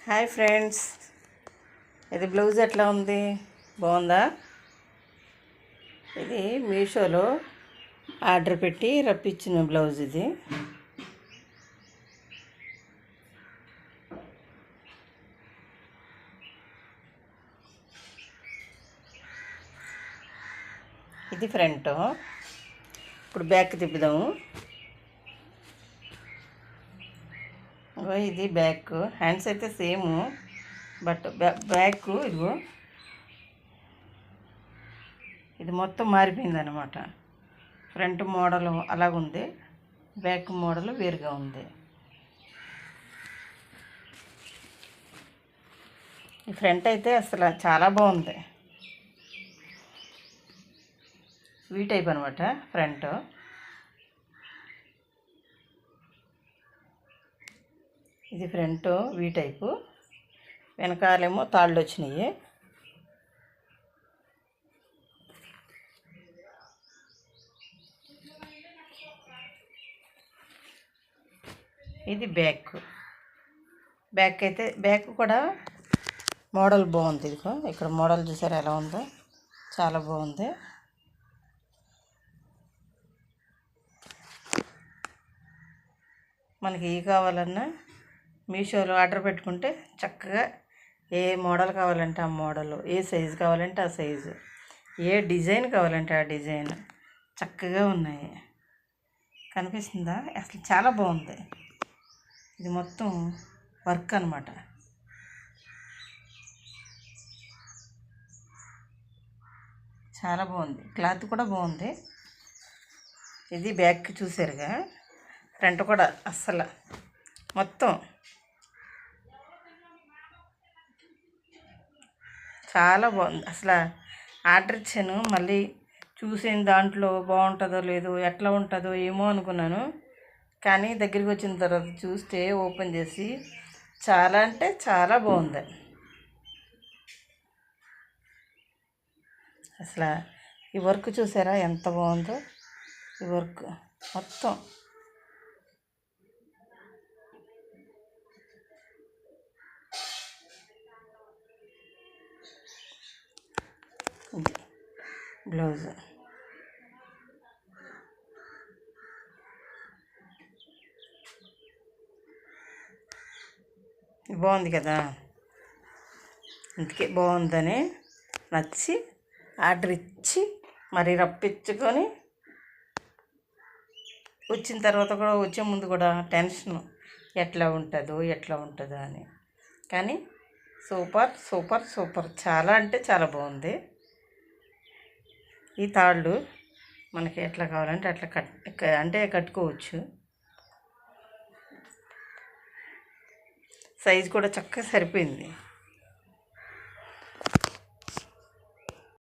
Hi friends, ఇది blouse ఎట్లా ఉంది? బాగుందా? ఇది మీషోలో ఆర్డర్ పెట్టి రప్పించిన బ్లౌజ్ ఇది. ఇది ఫ్రంట్. ఇప్పుడు బ్యాక్ తిప్పుదాము. ఇది బ్యాక్. హ్యాండ్స్ అయితే సేమ్, బట్ బ్యాక్ ఇదిగో ఇది మొత్తం మారిపోయింది అనమాట. ఫ్రంట్ మోడల్ అలాగుంది, బ్యాక్ మోడల్ వేరుగా ఉంది. ఈ ఫ్రంట్ అయితే అసలు చాలా బాగుంది. వీ టైప్ అనమాట ఫ్రంట్. ఇది ఫ్రంట్ వీ టైపు, వెనకాలేమో తాళ్ళు వచ్చినాయి. ఇది బ్యాక్. బ్యాక్ అయితే బ్యాక్ కూడా మోడల్ బాగుంది. ఇదిగో ఇక్కడ మోడల్ చూసారు ఎలా ఉందో, చాలా బాగుంది. మనకి ఏ కావాలన్నా మీషోలో ఆర్డర్ పెట్టుకుంటే చక్కగా ఏ మోడల్ కావాలంటే ఆ మోడల్, ఏ సైజు కావాలంటే ఆ సైజు, ఏ డిజైన్ కావాలంటే ఆ డిజైన్ చక్కగా ఉన్నాయి. కనిపిస్తుందా? అసలు చాలా బాగుంది. ఇది మొత్తం వర్క్ అనమాట. చాలా బాగుంది. క్లాత్ కూడా బాగుంది. ఇది బ్యాక్ చూసారుగా. ఫ్రంట్ కూడా అస్సలు మొత్తం చాలా బాగుంది. అసలు ఆర్డర్ ఇచ్చాను, మళ్ళీ చూసిన దాంట్లో బాగుంటుందో లేదో, ఎట్లా ఉంటుందో ఏమో అనుకున్నాను. కానీ దగ్గరికి వచ్చిన తర్వాత చూస్తే ఓపెన్ చేసి చాలా అంటే చాలా బాగుంది. అసలు ఈ వర్క్ చూసారా ఎంత బాగుందో? ఈ వర్క్ మొత్తం బ్లౌజ్ బాగుంది కదా. ఇందుకే బాగుందని నచ్చి ఆర్డర్ ఇచ్చి మరి రప్పించుకొని వచ్చిన తర్వాత కూడా, వచ్చే ముందు కూడా టెన్షన్ ఎట్లా ఉంటుందో అని. కానీ సూపర్ సూపర్ సూపర్, చాలా అంటే చాలా బాగుంది. ఈ తాళ్ళు మనకి ఎట్లా కావాలంటే అట్లా అంటే కట్టుకోవచ్చు. సైజు కూడా చక్కగా సరిపోయింది.